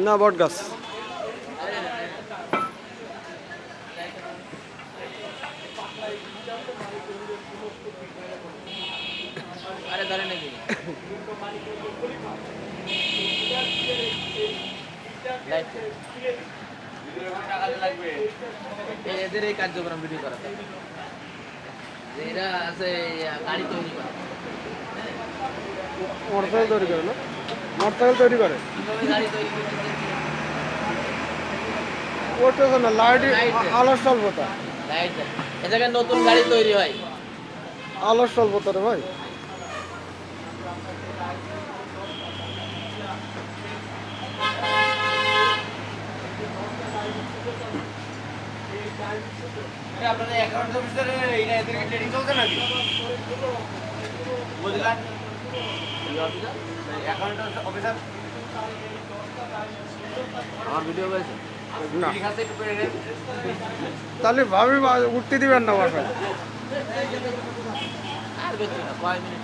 না বট গাছ। আরে ধরে নাকি এদের এই কার্যক্রম ভিডিও করা এরা আছে গাড়ি তৈরি করে মোটরসাইকেল তৈরি করে না? মোটরসাইকেল তৈরি করে গাড়ি তৈরি করে করতেছে না, লাইট আলোর স্বল্পতা। লাইট এ জায়গায় নতুন গাড়ি তৈরি হয় আলোর স্বল্পতা রে ভাই। আপনাদের অ্যাকাউন্ট অফিসারে এইটা এদেরকে ট্রেনিং চলছে নাকি বুঝলেন অ্যাকাউন্ট অফিসার আমার ভিডিও করেছে না তাহলে ভাবি উঠতে দিবেন না বাসায়। আর বেশি না 5 মিনিট